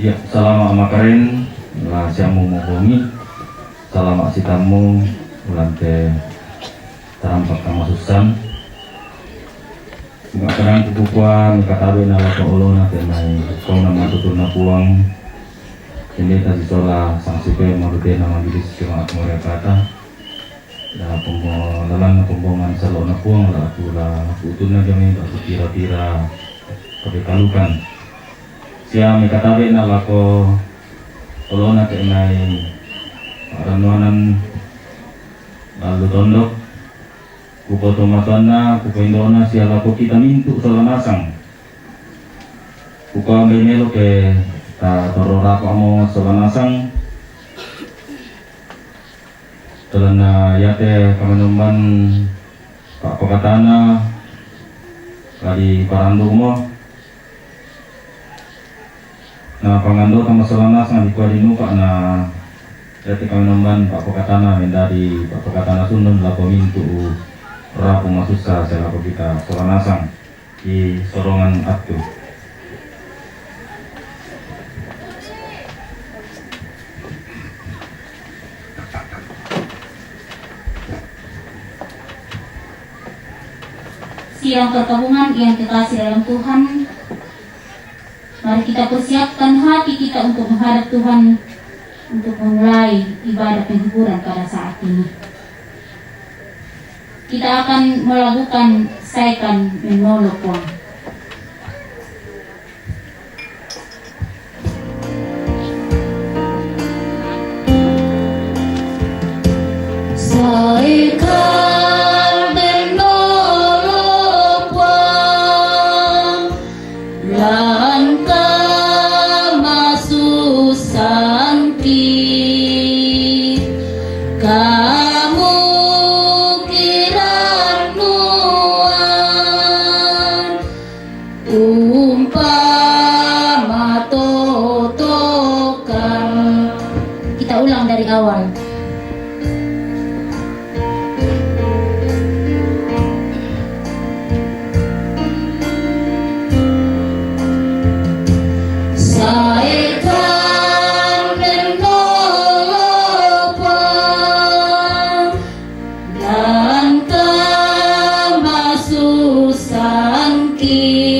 Ya, selama makarin lah siamu mobomi, selama sitamu ulante terampak kama susan. Nggak kenang kukuan, katabe na wako ulo na tenay kau na matutur na puang. Hindi tadi sola sanksi pe marutin na magilis cuma atmore kata. Na pembolan na pembongan salo na puang la pula utun na kami aku tira-tira pakai kalukan. Siang katabe na wako ulo na tenay aranuanan lalu tondok. Kuko tomatana, kuko indona siapa ko kita mintu solanasang. Kuko ambil melo ke ta torora mo solanasang. Telana yate kamenumban pak pakatana kali parandu mo. Na pangando tama solanasang di kuadinu pak na yate kamenumban pak pakatana mendari pak pakatana sundun lapo mintu rapu masusa selaku kita soranasang di sorongan atu. Sidang perkabungan yang kekasih dalam Tuhan, mari kita persiapkan hati kita untuk menghadap Tuhan, untuk memulai ibadah penghiburan pada saat ini. Kita akan melakukan saikan menolong Tuhan. Saikan menolong Tuhan, langkah masuk santi. Kita ulang dari awal. Saikan menolong Tuhan, langkah masuk sangkit.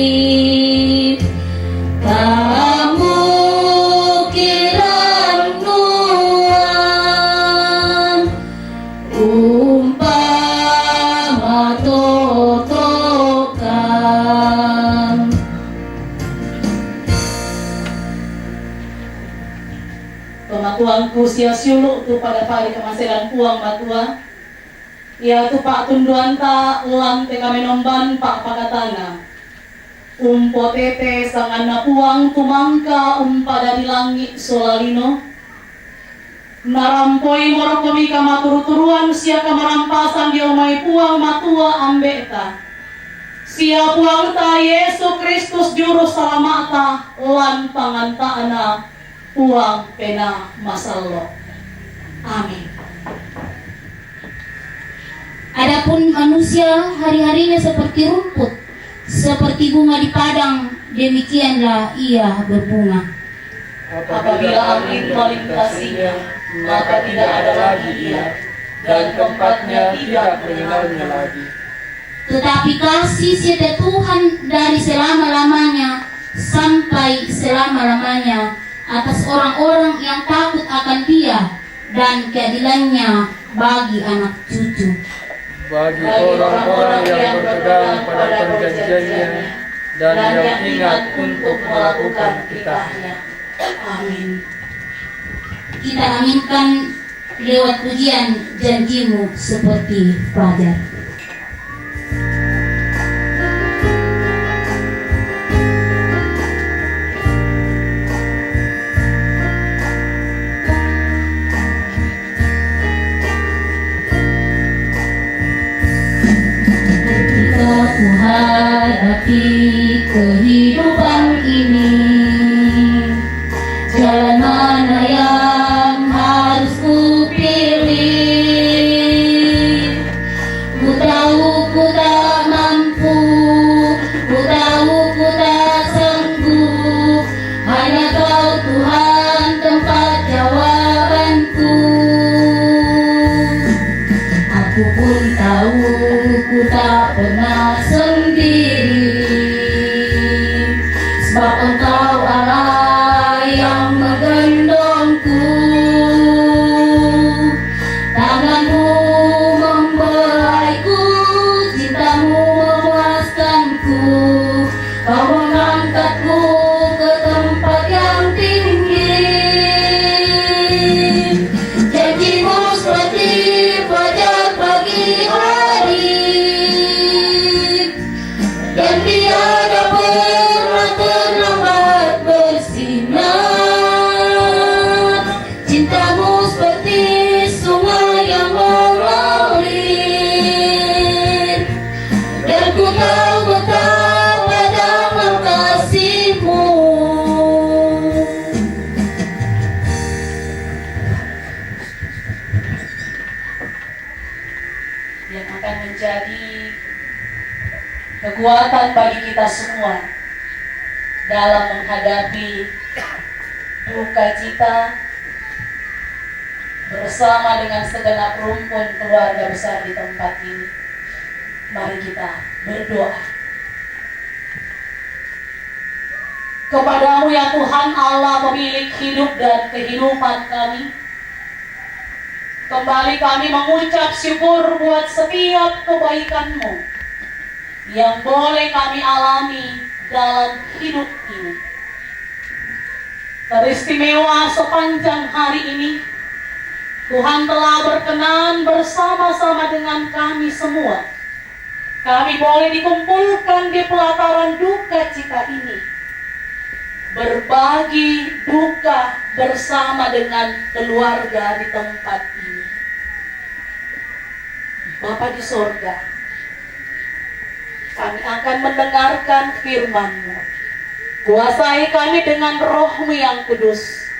Pematuanku sia suluk tu pada pari kemasilan puang matua. Ia tu pak tunduan ta lang te kami nomban pak pakatana. Tete sangana puang tumangka pada di langit solalino. Narampoi morokomi kamaturu-turuan sia kamarampasan dia umai puang matua ambeta. Sia puang ta Yesus Kristus juru salamata lan pangantaana puang pena masallo. Amin. Adapun manusia hari-harinya seperti rumput, seperti bunga di padang, demikianlah ia berbunga. Apabila angin melintasinya, maka tidak ada lagi ia, dan tempatnya tidak mengenalnya lagi. Tetapi kasih setia Tuhan dari selama-lamanya sampai selama-lamanya atas orang-orang yang takut akan Dia, dan keadilannya bagi anak cucu. Bagi orang-orang yang berpegang pada perjanjiannya dan yang ingat untuk melakukan titahnya. Amin. Kita aminkan lewat pujian janjimu seperti fajar. Ku hadapi kehidupan ini, jalan mana yang harus ku pilih? Ku tahu ku tak mampu, ku tahu ku tak sanggup, hanya Kau Tuhan tak pernah sendiri, sebab Engkau Allah yang menggendongku. Tanganmu membelaiku, cintamu memuaskanku. Kau mengangkatku ke tempat yang tinggi. Janjimu seperti fajar pagi hari, dan tiada pernah terlambat bersinar. Cintamu seperti sungai yang mengalir, dan ku tahu betapa dalam kasih-Mu. Yang akan menjadi kekuatan bagi kita semua dalam menghadapi duka cita bersama dengan segenap rumpun keluarga besar di tempat ini. Mari kita berdoa. Kepadamu ya Tuhan Allah, pemilik hidup dan kehidupan kami, kembali kami mengucap syukur buat setiap kebaikan-Mu yang boleh kami alami dalam hidup ini. Teristimewa sepanjang hari ini, Tuhan telah berkenan bersama-sama dengan kami semua. Kami boleh dikumpulkan di pelataran duka cita ini, berbagi duka bersama dengan keluarga di tempat ini. Bapa di sorga, kami akan mendengarkan firman-Mu. Kuasai kami dengan Roh-Mu yang kudus,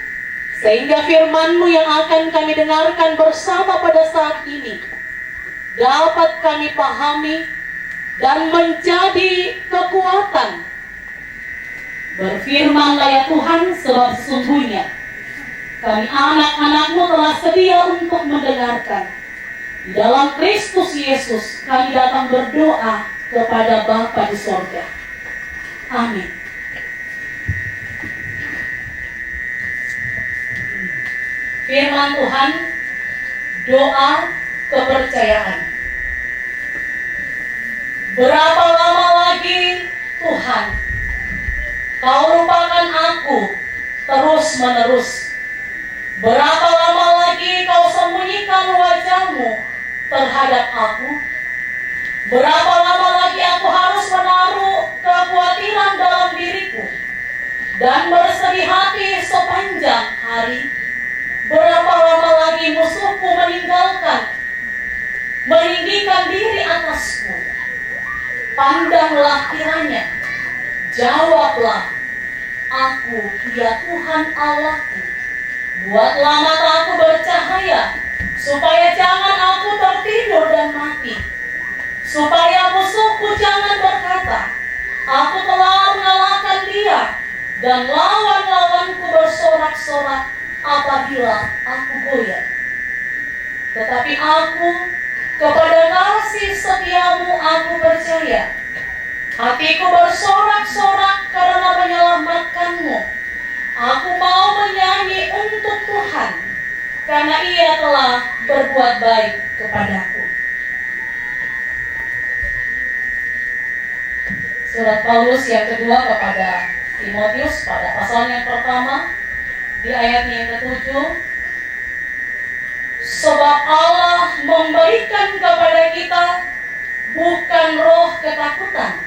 sehingga firman-Mu yang akan kami dengarkan bersama pada saat ini dapat kami pahami dan menjadi kekuatan. Berfirmanlah ya Tuhan, sebab sesungguhnya kami anak-anak-Mu telah sedia untuk mendengarkan. Di dalam Kristus Yesus kami datang berdoa kepada Bapa di sorga. Amin. Firman Tuhan, doa kepercayaan. Berapa lama lagi Tuhan Kau lupakan aku terus-menerus? Berapa lama lagi Kau sembunyikan wajah-Mu terhadap aku? Berapa lama lagi aku harus menaruh kekhawatiran dalam diriku dan bersedih hati sepanjang hari? Berapa lama lagi musuhku meninggikan diri atasku? Pandanglah kiranya, jawablah aku, ya Tuhan Allahku. Buatlah mataku bercahaya, supaya jangan aku tertidur dan mati. Supaya musuhku jangan berkata, aku telah mengalahkan dia, dan lawan-lawanku bersorak-sorak apabila aku goyah. Tetapi aku, kepada kasih setia-Mu aku percaya. Hatiku bersorak-sorak karena menyelamatkan-Mu. Aku mau menyanyi untuk Tuhan, karena Ia telah berbuat baik kepadaku. Surat Paulus yang kedua kepada Timotius pada pasal yang pertama, di ayat yang ke-7. Sebab Allah memberikan kepada kita bukan roh ketakutan,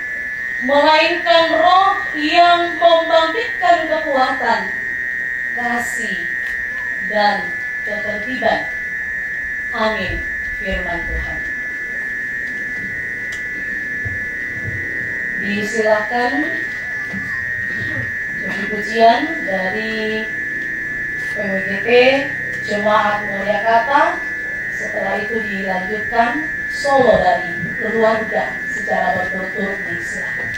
melainkan roh yang membangkitkan kekuatan, kasih, dan ketertiban. Amin. Firman Tuhan. Disilakan puji-pujian dari PWGP Jemaat Mulia Kata. Setelah itu dilanjutkan solo dari keluarga secara berturut-turut. Disilakan.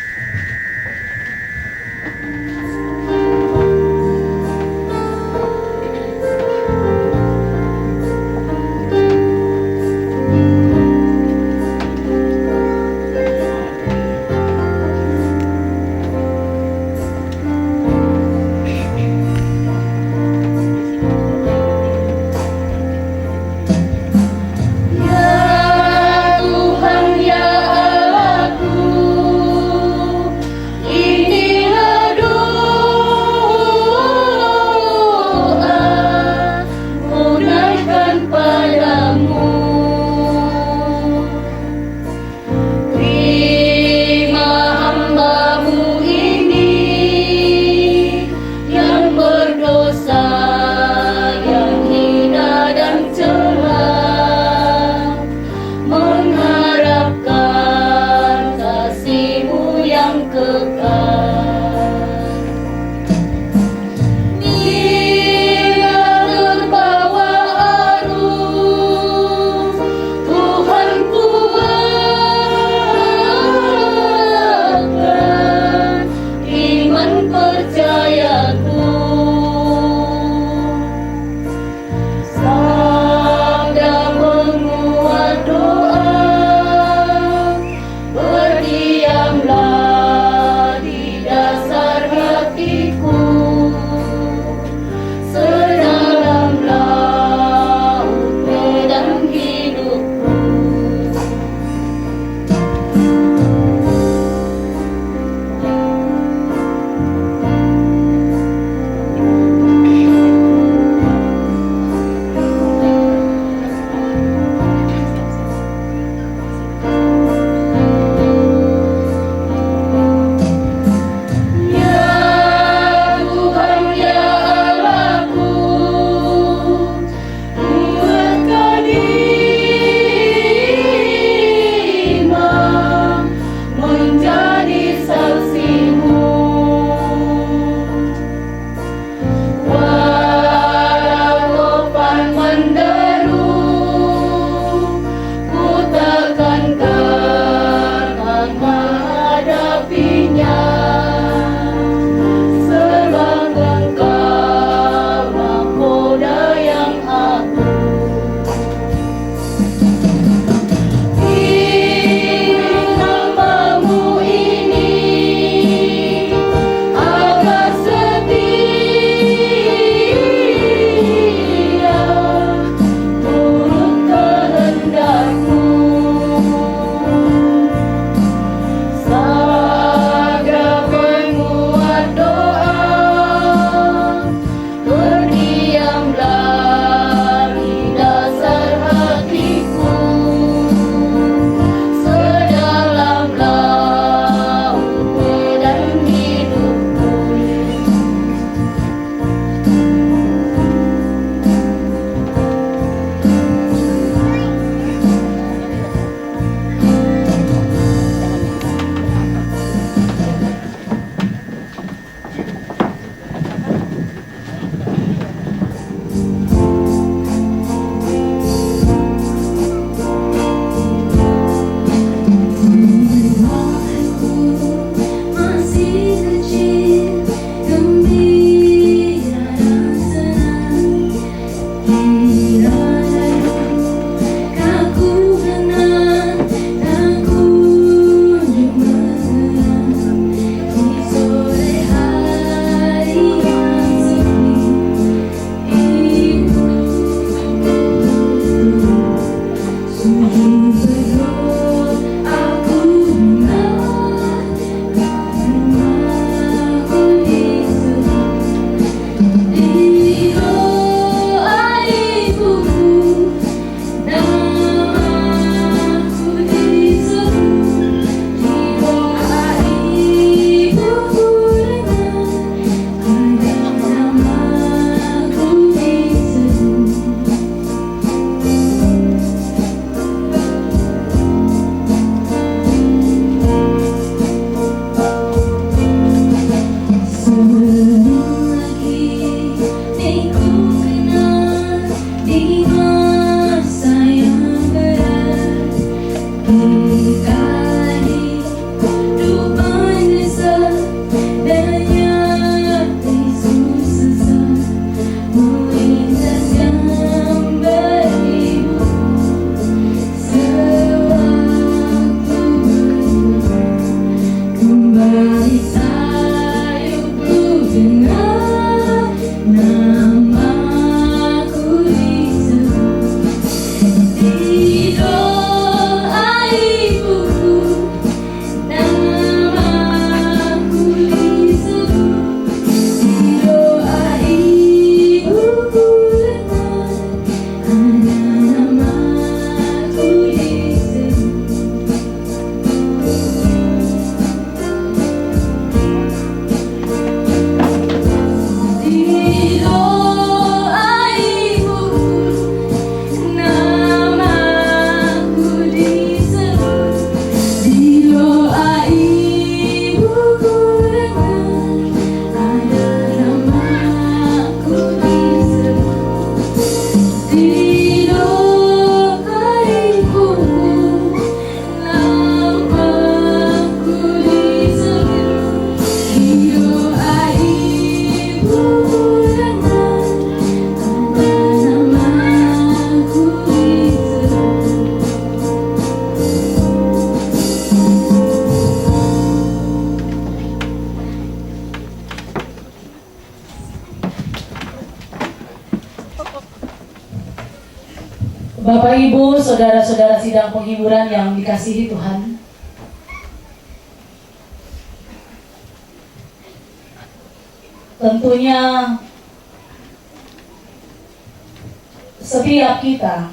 Bapak Ibu, saudara-saudara sidang penghiburan yang dikasihi Tuhan, tentunya setiap kita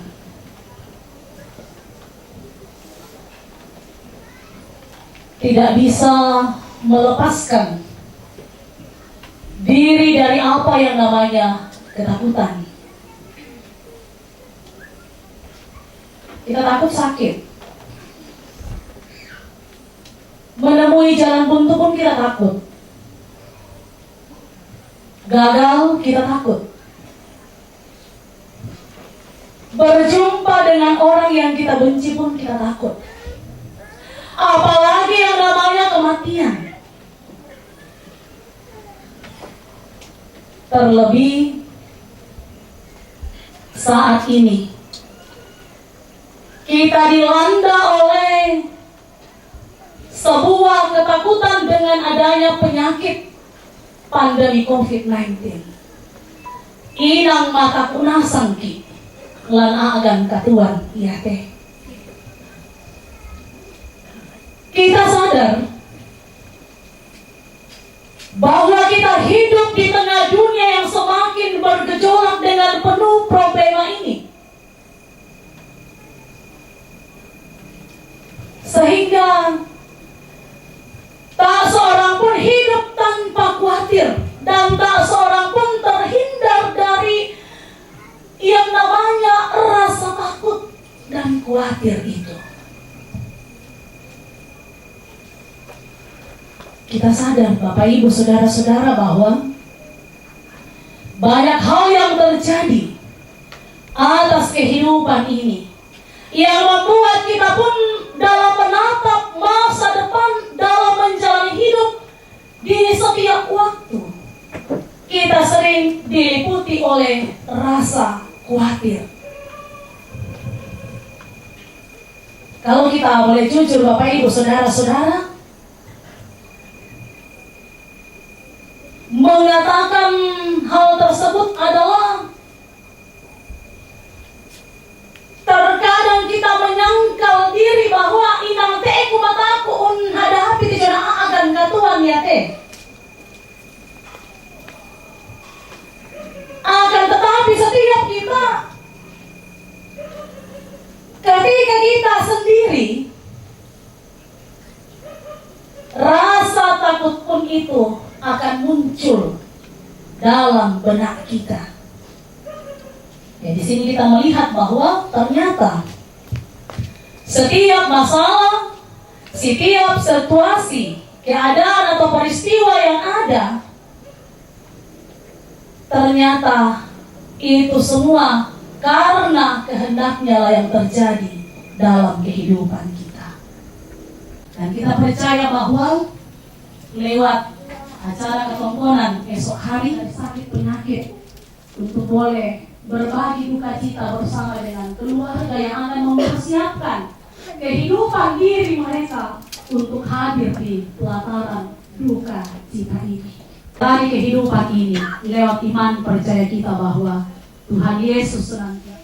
tidak bisa melepaskan diri dari apa yang namanya ketakutan. Kita takut sakit. Menemui jalan buntu pun kita takut. Gagal, kita takut. Berjumpa dengan orang yang kita benci pun kita takut. Apalagi yang namanya kematian. Terlebih saat ini kita dilanda oleh sebuah ketakutan dengan adanya penyakit pandemi COVID-19. Inang mata kunasang ki lan agan katuan iya teh. Kita sadar bahwa kita hidup di tengah dunia yang semakin bergejolak dengan penuh problema ini. Sehingga tak seorang pun hidup tanpa khawatir, dan tak seorang pun terhindar dari yang namanya rasa takut dan khawatir itu. Kita sadar Bapak Ibu saudara-saudara bahwa banyak hal yang terjadi atas kehidupan ini yang membuat kita pun dalam menatap masa depan, dalam menjalani hidup di setiap waktu, kita sering diliputi oleh rasa khawatir. Kalau kita boleh jujur Bapak Ibu saudara-saudara, mengatakan hal tersebut adalah terkadang kita menyangkal diri bahwa inang teh kumataku hadapi tijana agan katuan ya teh. Akan tetapi setiap kita, ketika kita sendiri, rasa takut pun itu akan muncul dalam benak kita. Ya, di sini kita melihat bahwa ternyata setiap masalah, setiap situasi, keadaan atau peristiwa yang ada, ternyata itu semua karena kehendaknya lah yang terjadi dalam kehidupan kita. Dan kita percaya bahwa lewat acara ketongkonan esok hari dari sakit penyakit, untuk boleh berbagi duka cita bersama dengan keluarga yang akan mempersiapkan kehidupan diri mereka untuk hadir di pelataran duka cita ini. Dari kehidupan ini, lewat iman percaya kita bahwa Tuhan Yesus senantiasa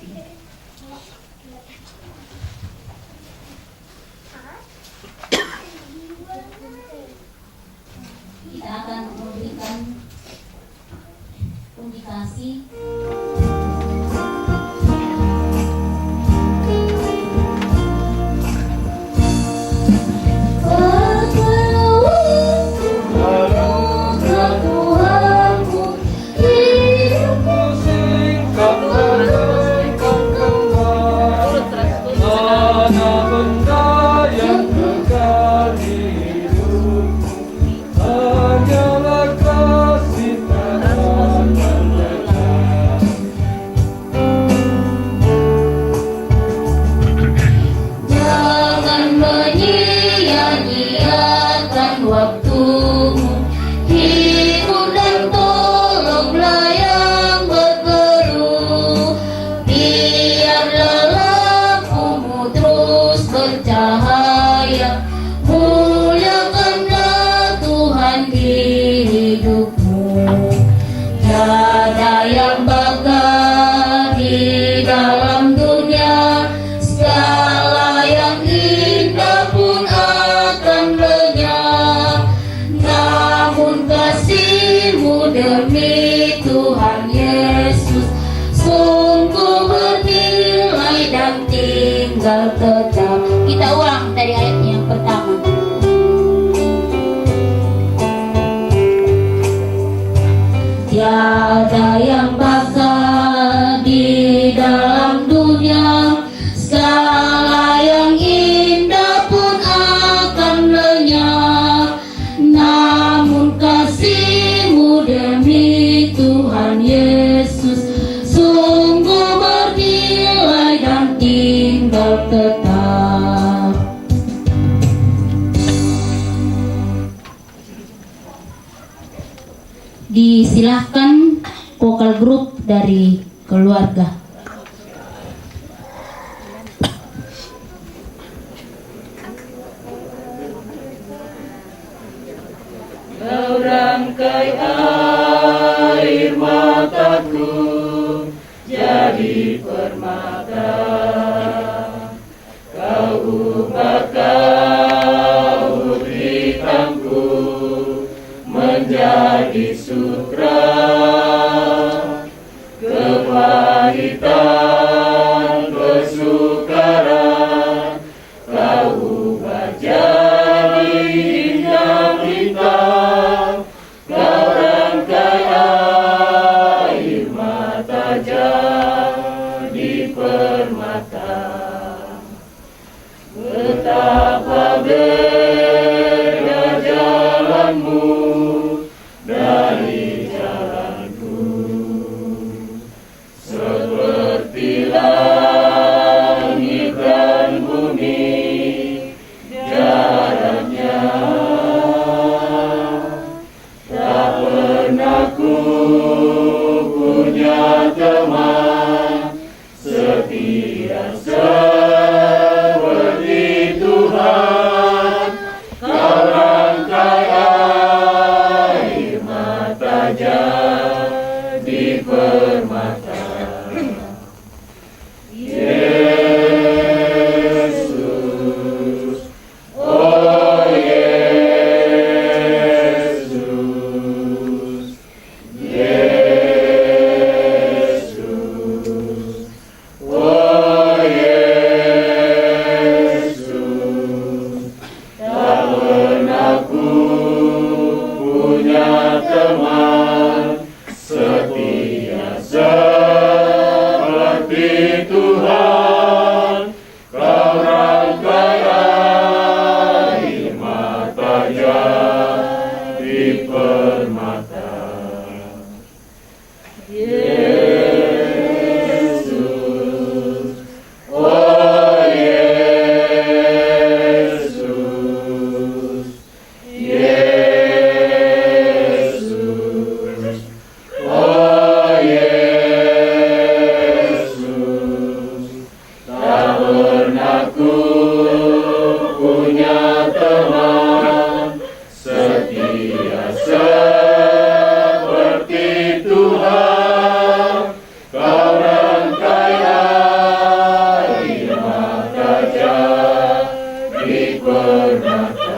kita akan memberikan komunikasi. Tiada yang bagai di dalam dunia. Disilahkan vokal grup dari keluarga. Kau rangkai air mataku jadi permata, kau ubah kabut hitamku menjadi sutra, kepahitan kesukaran kau ubah jadi indah bintang, kau rangkai air mata jadi permata. Betapa beda jalanmu dari jalanku, seperti langit dan bumi jaraknya. Tak pernah ku punya teman setia seperti Tuhan. Kau rangkai air mata jadi permata. Yesus, oh Yesus, Yesus, oh Yesus. Tak pernah ku punya teman setia seperti Tuhan. Kau rangkai air mata jadi permata. Yesus, oh Yesus, Yesus, oh Yesus. Tak pernah ku punya teman setia seperti Tuhan. Kau rangkai air mata jadi permata.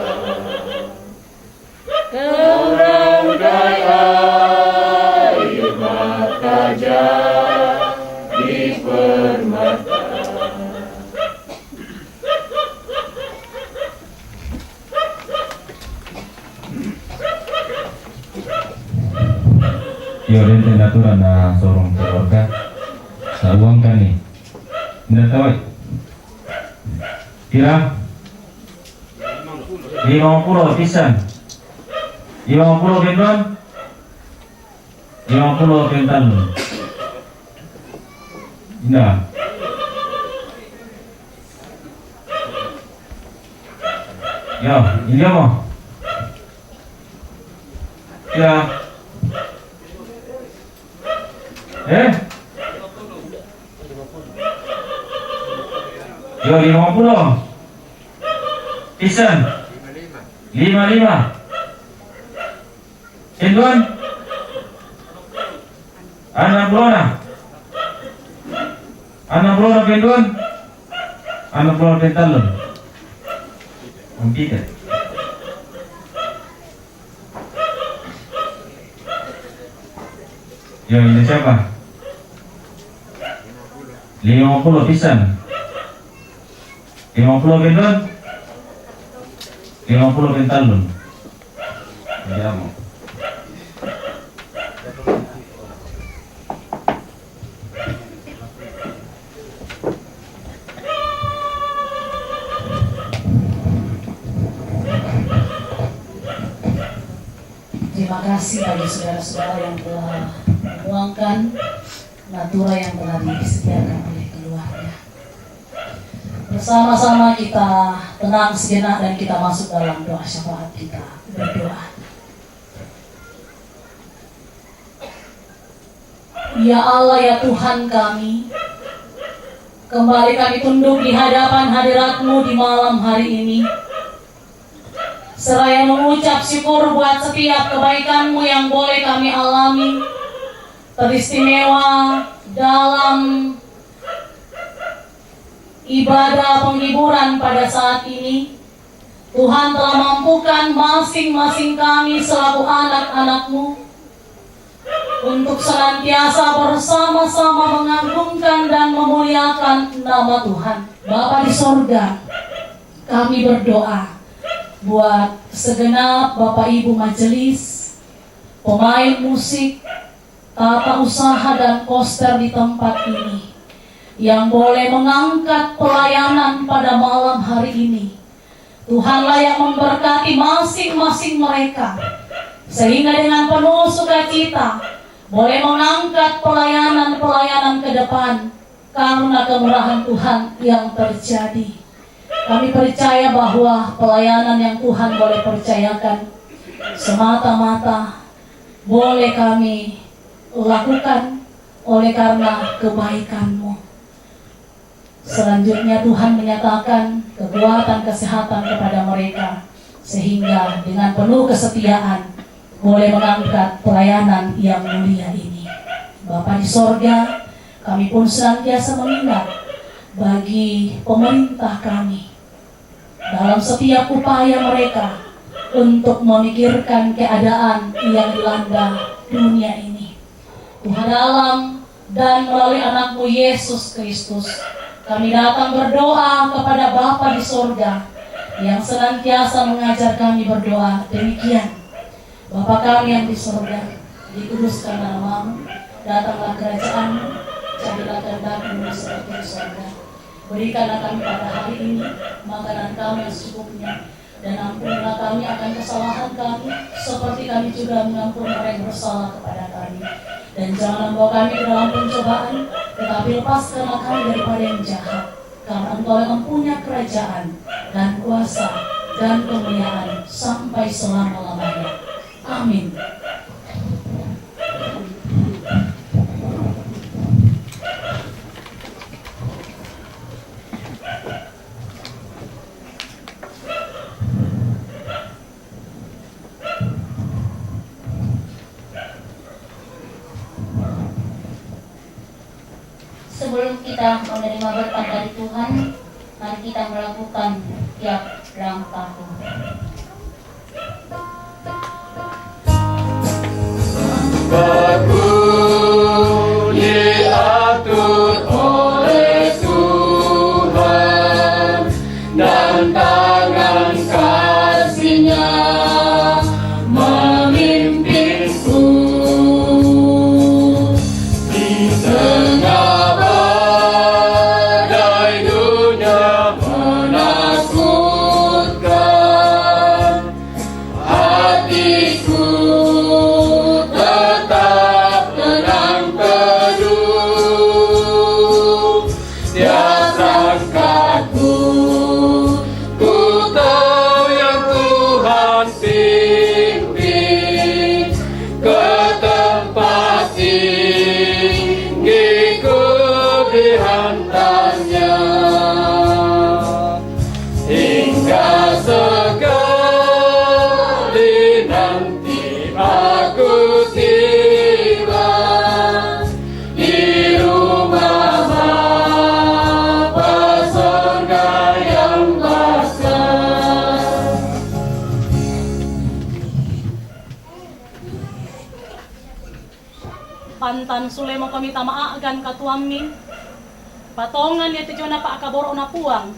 Kau rangkai air mata jadi permata. Yo rente natural na sorong keluarga sa uang kan nih. Nggak tahu. Kira 50 pisan. 50 benton. 50 bentan. Indah. Yo, ini apa? Ya. Yo 50 pisan 55 Induan 60 pinduan 60 pintalon Umpita Yo ini siapa 50 pisan 50 pinduan 50 pintalon Andiamo. Terima kasih bagi saudara-saudara yang telah menuangkan natura yang telah disediakan oleh keluarga. Bersama-sama kita tenang sejenak dan kita masuk dalam doa syafaat kita. Berdoa. Ya Allah, ya Tuhan kami, kembali kami tunduk di hadapan hadirat-Mu di malam hari ini. Seraya mengucap syukur buat setiap kebaikan-Mu yang boleh kami alami, teristimewa dalam ibadah penghiburan pada saat ini. Tuhan telah mampukan masing-masing kami selaku anak-anak-Mu untuk senantiasa bersama-sama mengagungkan dan memuliakan nama Tuhan. Bapa di sorga, kami berdoa buat segenap Bapak Ibu majelis, pemain musik, tata usaha dan koster di tempat ini, yang boleh mengangkat pelayanan pada malam hari ini. Tuhanlah yang memberkati masing-masing mereka, sehingga dengan penuh sukacita boleh mengangkat pelayanan-pelayanan ke depan karena kemurahan Tuhan yang terjadi. Kami percaya bahwa pelayanan yang Tuhan boleh percayakan semata-mata boleh kami lakukan oleh karena kebaikan-Mu. Selanjutnya Tuhan menyatakan kekuatan kesehatan kepada mereka, sehingga dengan penuh kesetiaan boleh mengangkat pelayanan yang mulia ini. Bapa di sorga, kami pun senantiasa mengingat bagi pemerintah kami dalam setiap upaya mereka untuk memikirkan keadaan yang dilanda dunia ini. Tuhan dalam dan melalui anak-Mu Yesus Kristus, kami datang berdoa kepada Bapa di sorga yang senantiasa mengajar kami berdoa demikian. Bapa kami yang di sorga, dikuduskanlah nama-Mu, datanglah kerajaan-Mu, jadilah kehendak-Mu seperti di sorga. Berikanlah kami pada hari ini makanan kami yang secukupnya, dan ampunilah kami akan kesalahan kami, seperti kami juga mengampuni orang yang bersalah kepada kami. Dan jangan membawa kami ke dalam pencobaan, tetapi lepaskanlah kami daripada yang jahat. Karena Engkau yang mempunyai kerajaan dan kuasa dan kemuliaan sampai selama-lamanya. Amin. Sebelum kita menerima berkat dari Tuhan, mari kita melakukan tiap langkah. Baku diatur oleh Tuhan, dan tangan kasih-Nya memimpinku di tengah badai dunia menakutkan. Hatiku tetap tenang teduh, tiap langkahku ku tahu yang Tuhan pimpin ke tempat tinggi ku dihantarnya, hingga sekali nanti aku tiba di rumah Bapa surga yang besar. Pantan sule mo kami tamaagan katuami, patongan ni tijona pa akaboro na puang,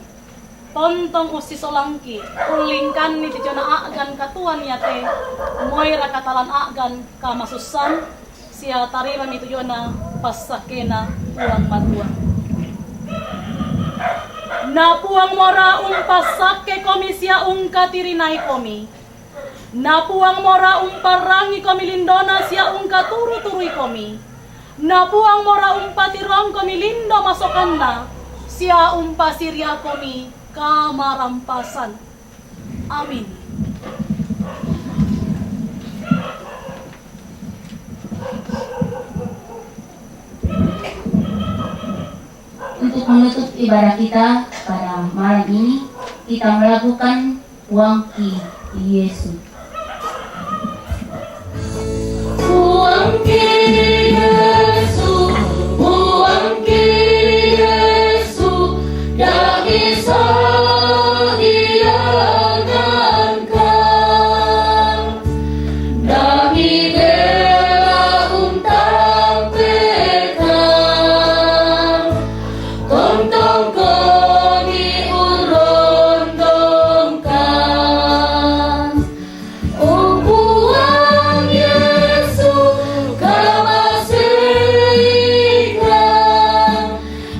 tontong usi solangki, ulingkan ni tijona aagan katuan yate, moira katalan aagan kamasusan, siya tarima ni tijona pasakena puang matuang. Na puang mora pasake komi siya katirinay komi. Napuang mora parangi komi lindona siya katuru-turui komi. Napuang mora patirong komi lindo masokan na siya pasirya komi kamarampasan. Amin. menutup ibadah kita pada malam ini, kita melakukan Wangki Yesus. Wangki Yesus, Wangki Yesus, dah bisa diangankan, dah dibela untampekan, kontong kami urondongkan, umpuan Yesus kamaseikan,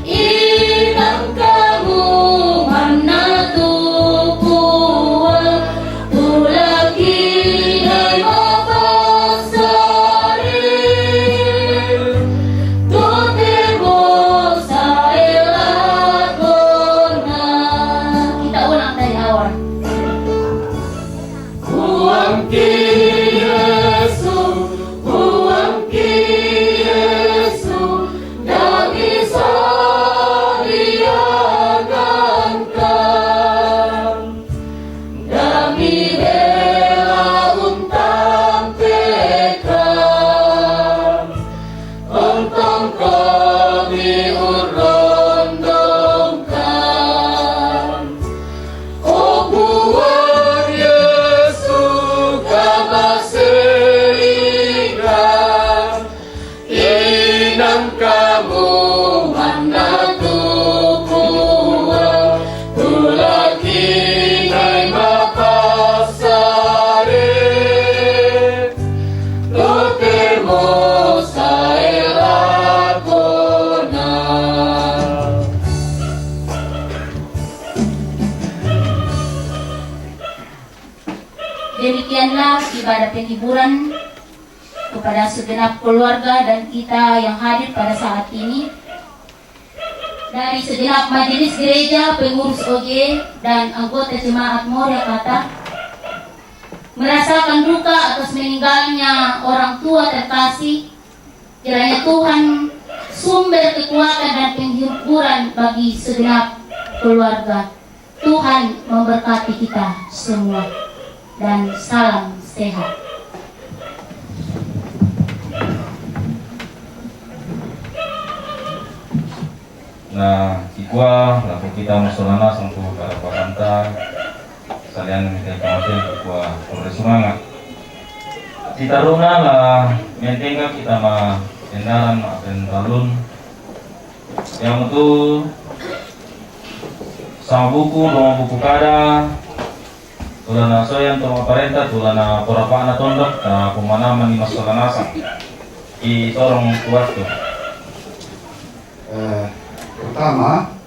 inang kamu manatukuan, tulaki dai mapasari, totemo saelat gona. Kita ulang dari awal. Wangki Yesus, Wangki Yesus, dah bisa diangankan, dah dibela untampekan, ontong kami urondongkan, oh buang Yesus kamaseikan, inang kamu manatukuan, tulaki nai mapasari, totemo saelat gona. Demikianlah ibadah penghiburan kepada segenap keluarga dan kita yang hadir pada saat ini. Dari segenap majelis gereja, pengurus OG, dan anggota jemaat Moria Kata, merasakan duka atas meninggalnya orang tua terkasih. Kiranya Tuhan sumber kekuatan dan penghiburan bagi segenap keluarga. Tuhan memberkati kita semua. Dan salam sehat. Nah, ikwa laku kita masolana sampu para pakanta salian minta kamatil ikwa oleh semangat. Kita runa lah mentenga kita ma endaran ma pendalun yang itu sama buku dong buku kada tulana soyan toma parenta tulana porapana tondok na pemanaman di masolana sang i torong kuat tuh. Pertama,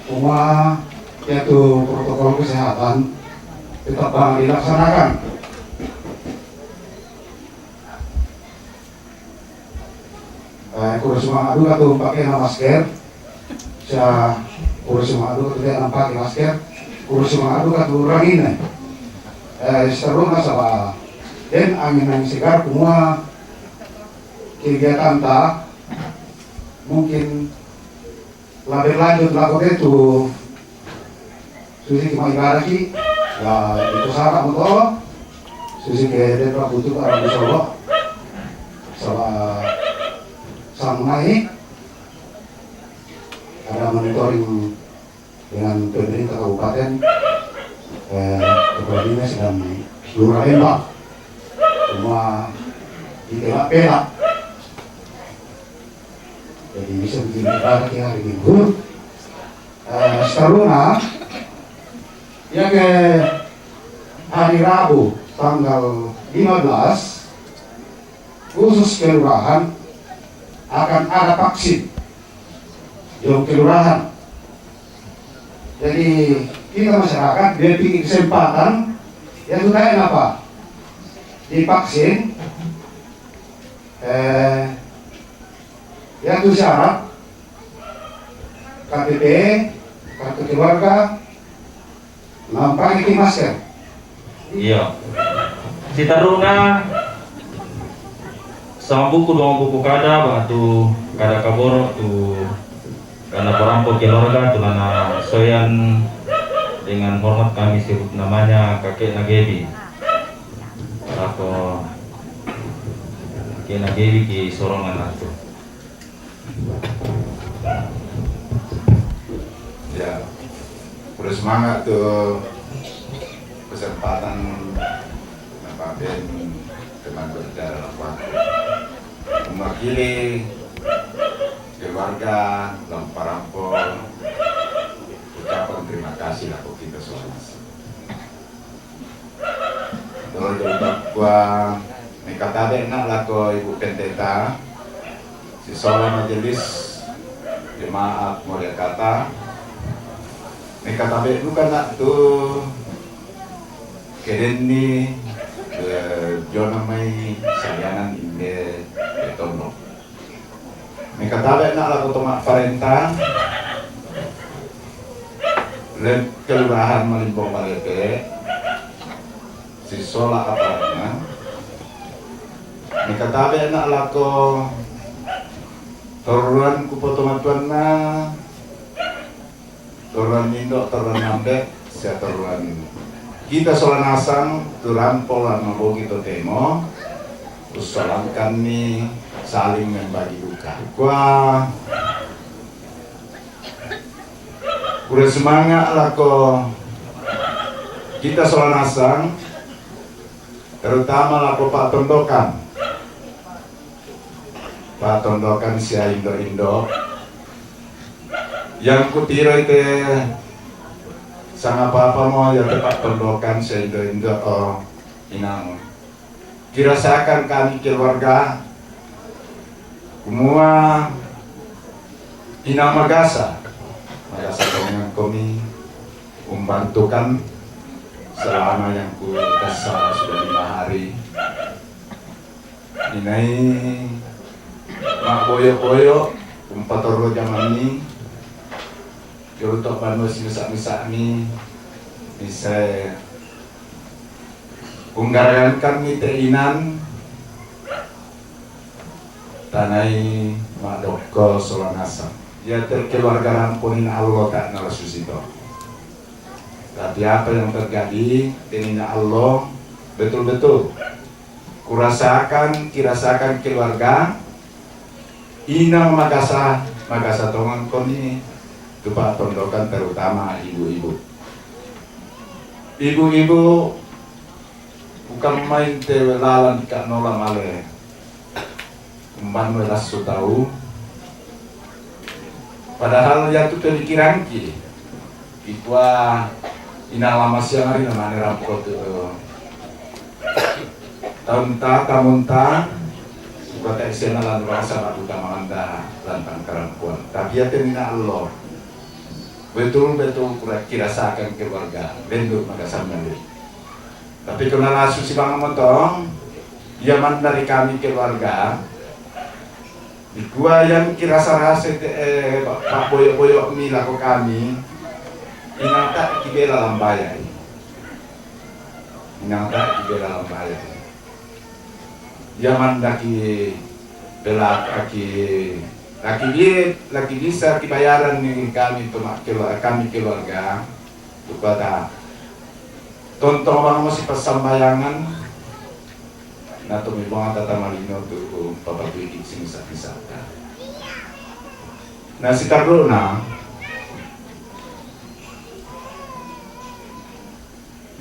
semua yaitu protokol kesehatan tetap dilaksanakan. Kurus mengadu atau pakai masker, kurus mengadu atau tidak pakai masker, kurus mengadu atau rangin. Seterusnya sama dan angin segar semua kegiatan tak mungkin lebih lanjut lakukan itu susi kemai ibadah ki ya itu sangat betul susi ke desa butuh orang Solo sama sang naik ada monitoring dengan pemerintah kabupaten kepala dinas dan seluruh Lembang semua ditembak pelak. Jadi bisa bikin ibadah yang hari Minggu. Seterusnya yang hari Rabu tanggal 15 khusus kelurahan akan ada vaksin di kelurahan. Jadi kita masyarakat diberi kesempatan yang sudah apa? Divaksin. Yaitu syarat KTP, kartu keluarga, pakai masker. Iya. Citaruna sama buku dong buku kada batu kada kaboro tu karena perampok keluarga Tulana Soyan dengan hormat kami sebut namanya kakek Nagebi atau kakek Nagebi ki sorongan itu. Ya, udah semangat tuh kesempatan nampakin teman berdarah waktu mewakili keluarga Lamparampol ucapan terima kasih lah kok kita semua. Doa gua nekatabe nak lah ko Ibu Pendeta si Sola Majelis Jemaat Mulia Kata nekatabe bukan nak tuh kedeni Jona mai sayanan inde betono. Nekatabe nak laku tomak Farenta le kelurahan Malimpong Maleke si Sola aparatnya. Nekatabe nak laku toruan kupotomatuan na toruan Indo toruan Nambek sia toruan kita solanasang turan pola mabogi to temo usolan kami saling membagi duka. Wah, udah semangat lah ko kita solanasang terutama lah ko Pak Tondokan si Indo yang kutiro itu sang apa-apa mau ya Pak Tondokan si Indo inang dirasakan kami keluarga semua inang magasa dengan kami membantukan selama yang ku kasar sudah 5 hari ini mak boyo-boyo umpatoro zaman ini Yorutok Banus misak-misak ni bisa unggaran kami teinan tanai madoko solanasa ya terkeluarga rampunin Allah tak nalasusito. Tapi apa yang terjadi dengan Allah betul-betul kirasakan keluarga inang magasa tongan koni Tupak Tondokan terutama ibu-ibu bukan main tewelalan kak nola male umban welas su tahu padahal ya tu dikirangki itwa ina lama siang hari namanya rampok tahun tamunta kota eksena lan rasa batu tamanda lantang kerampuan tapi ya tenina Allah betul-betul kirasakan keluarga bentuk magasamnya. Tapi kena lasu si bang motong iaman dari kami keluarga di gua yang kirasa-rasa Pak boyo-boyo mila ko kami inata kibela lambaya iaman daki belak laki bisa kibayaran ni kami keluarga kepada tonton bang mo si pasambayangan na tumibong at tamalino to papatuigig sinisat-isata na si Taruna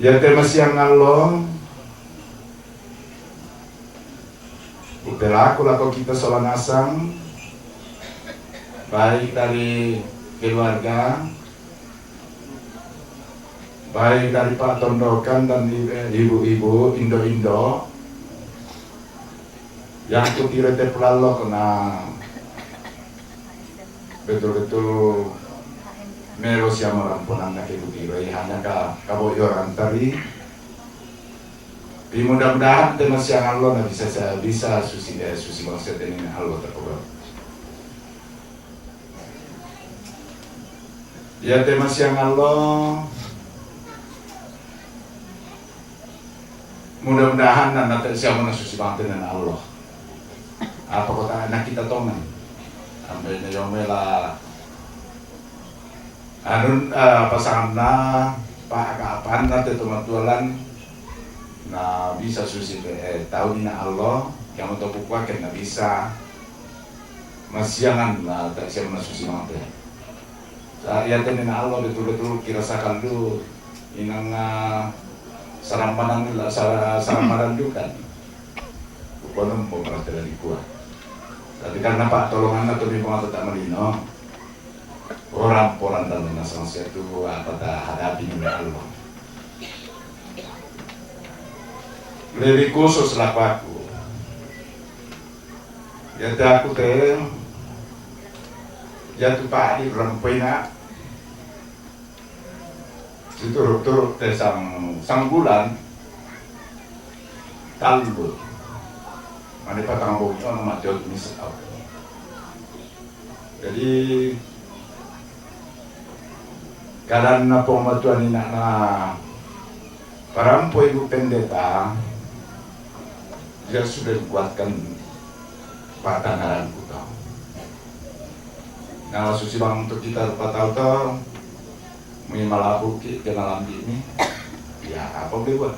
yate masyang Allah upelaku lako kita solanasang baik dari keluarga, baik dari Pak Tondokan dan ibu-ibu Indo yang kutira terpelalo kena betul-betul meros yang merampunan nak kutira hanya kaboyoran tadi. Tapi mudah-mudahan teman siang Allah bisa susi bangsa ini Allah terkobar. Ya tema siang Allah mudah-mudahan nanti siapa nasusi bangsa dengan Allah apa kota anak kita tongan sampai nyomela pasangan na pak kapan na teman-teman na bisa susi tahun na Allah yang untuk bukuakan na bisa masyangan na tak siapa na susi mangte. Saya na Allah betul-betul kirasakan dulu inang saramanan juga. Bukan mau merasa dari kuat. Tapi karena Pak tolongan atau di pengatur tak melino, orang dan nasang itu apa tak hadapi oleh Allah. Lebih khusus lah aku. Ya aku teh jatuh Pak di Rampena. Turut-turut teh sang bulan talbut. Mana patang bukti nama jauh misal. Jadi kadang na pematuan ini na parampo ibu pendeta dia sudah buatkan patangaran kita. Nah susi bang untuk kita tahu minimal bukti kenalan ini ya apa boleh buat.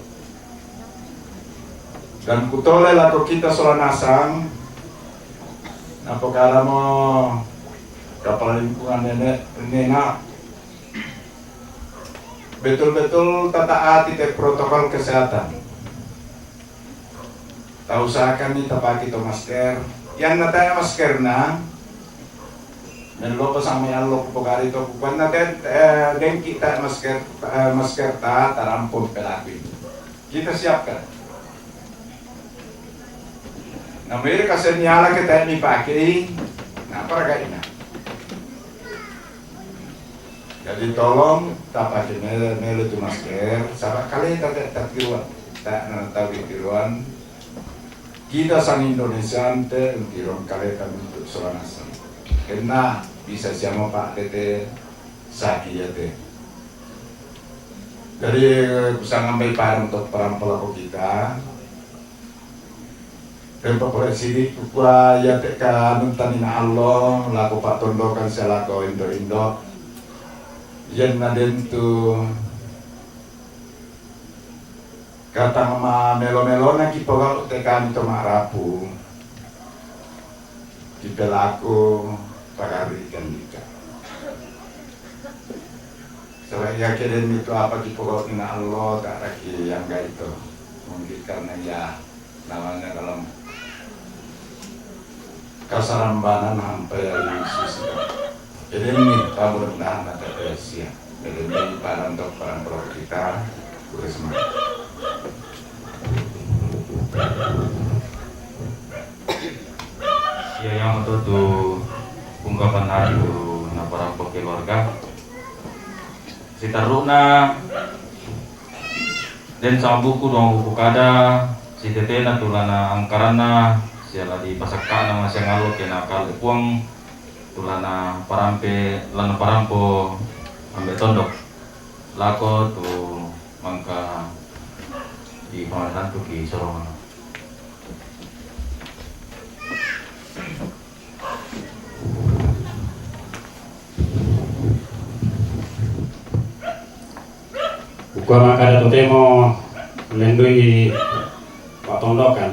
Dan kutole lah kita soal nasang apa kala mo kapal lingkungan nenek betul-betul tataati protokol kesehatan. Tak usahakan nih pakai itu masker. Yang natanya masker na melupa sama Allah kupokari itu bukan naten dan kita masker ta tarampun pelaku. Kita siapkan. Nah, mereka senyala kita ini pakai, nah apa kayaknya? Jadi tolong tak pakai mele itu masker. Sahabat kali tak tiruan, tak tiruan. Kita sang Indonesia ante tiruan kali kami untuk Sulawesi. Karena bisa siapa Pak Tete sakit ya teh. Jadi bisa ngambil barang untuk para pelaku kita. Dan Polisi gua ya teka nuntanin Allah laku Pak Tondo kan saya laku Indo yang naden tu kata mama melo na kipogal teka nito marapu dipelaku pagarikan juga. Selain yakin itu apa kipogal ina Allah tak lagi yang gak itu mungkin karena ya namanya dalam kasarambanan sampai Yesus. Jadi ini kamu mudah ada siap. Jadi ini para untuk para kita bersama. Ya yang untuk tuh ungkapan hari itu na para keluarga. Si taruna dan sama buku dong buku kada si tetena tulana angkarana siala di pasakka nama siang alok kena kal puang tulana lana parampo ambe tondok lako tu mangka di pemerintahan tu ki Sorong. Buka makada totemo melindungi Pak Tondo kan.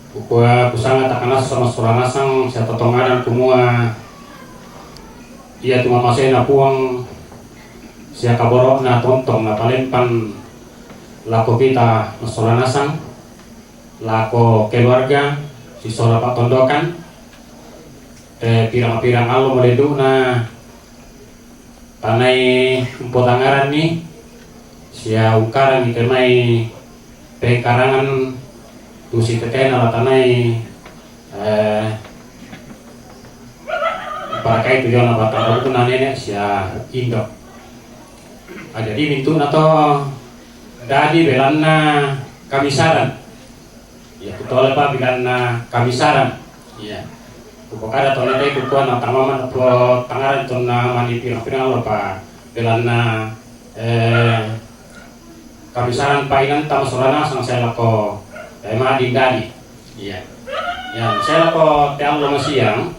Buka kusanga takanas sama suranasang saya totongaran kumua ia cuma masih na puang sia kaborok na tontong na palempan lako kita suranasang lako keluarga si sola Pak Tondo kan pirang-pirang alo meledu na tanai empotangaran nih sia ukaran itemai pekarangan tusi teken ala tanai pakai tu jona batang itu nenek sia Indo. Jadi mintu nato dadi belanna kamisaran. Ya betul Pak belanna kamisaran. Iya. Kupokada to nete kukuan na tamaman po tangaran to na mani pirang-pirang lo Pak belanna kamisaran painan tama sorana sang saya lako dadi. Iya. Ya, saya lako teang lo siang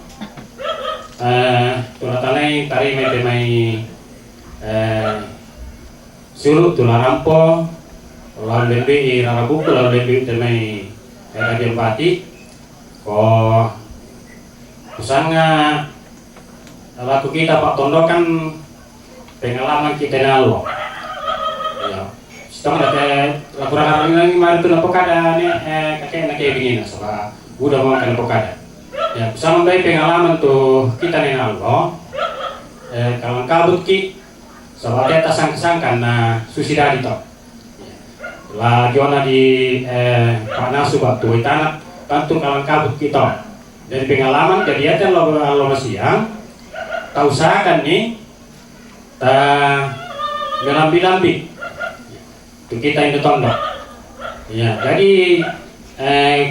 tulatanay tari may sulut tularampo lalu lebih rarabuku lalu lebih temai radian pati ko kusanga laku kita Pak Tondo kan pengalaman kita nalo ya setengah ada laporan hari ini mari tu nampak ada ni kakek nak begini sebab udah mau kan pokada ya kusang baik pengalaman tu kita nalo kalau kabut ki sebab dia tasang-tasangkan susi dari to lah jona di panas subat tu tanah tentu kalang kabut kita dari pengalaman jadi ada lo siang tahu usahakan nih ta ngerambi-rambi itu kita itu tondok ya jadi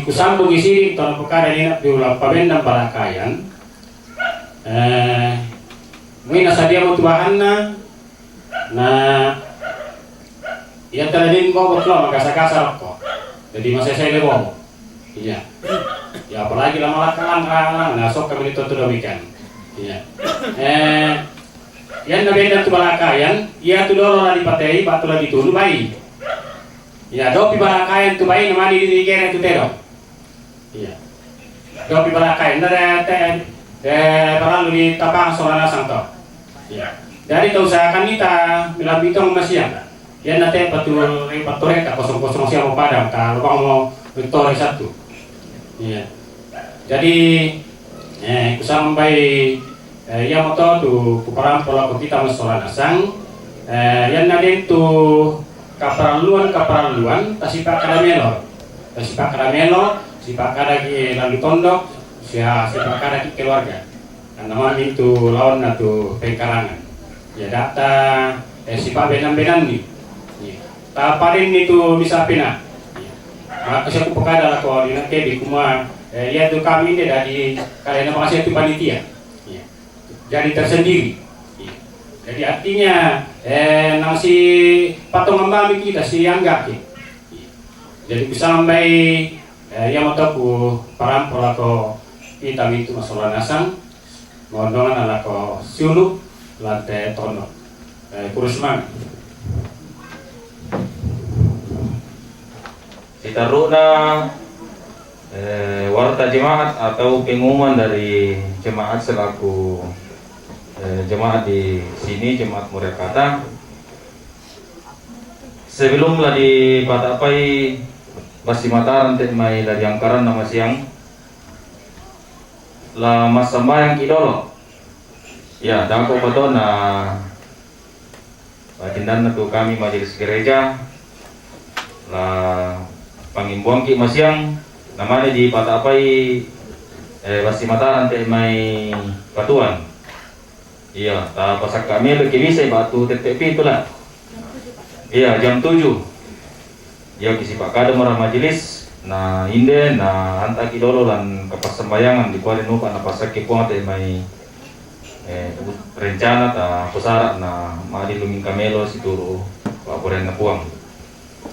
kusambung isi tahun perkara ini diulang pabendam barakayan mina sadia mau tubahanna nah ia terjadi kok betul kasar-kasar kok jadi masih saya lewat iya ya apalagi lama lang nah sok kami itu demikian iya yang nabi dan tu balakayan ia tu dolo la dipatei batu la ditunu bayi iya dopi balakayan tu bayi namanya di kere tu tero iya dopi balakayan nara paralu di tapang solana sangto iya dari usahakan kita milabitong masih ya nanti patul ka kosong siapa padam kalau mau victory satu iya jadi sampai yang motor tu kuparam pola kita masalah nasang yang nanti tu kaparaluan tasipak karamelo sipak kada ki lalu tondok sipak kada ki keluarga karena itu lawan atau pengkarangan ya data sipak benan nih taparin itu bisa pina maka saya kupakada lah kau ini kebi kuma ya tu kami ini dari karena makasih itu panitia jadi tersendiri jadi artinya nasi patung mambami kita si angga jadi bisa sampai yang mau tahu parampol atau kita itu masalah nasang mondongan ala ko siulu lantai tono kurusman Ditaruhna warta jemaat atau pengumuman dari jemaat selaku jemaat di sini, jemaat Muria Kata. Sebelumlah di Patapai Basi Mataran mai dari angkaran nama siang la mas sembahyang kidolo ya dako patona batindan tu kami majelis gereja la pangimbuang ki masyang namanya di Patapai Basi Mataran mai patuan iya ta pasak kami lagi bisa batu tetepi itulah iya jam 7 ya kisi Pak Kada marah majelis na inde na antaki dolo lan kapas sembayangan di kuare nuka na pasak kipuang te mai rencana ta pusara na madi luming kamelo situru paporen na puang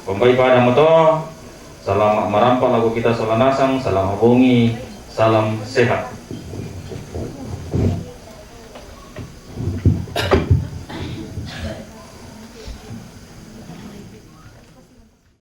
pembai pada moto salam marampa lagu kita salam nasang salam bongi salam sehat.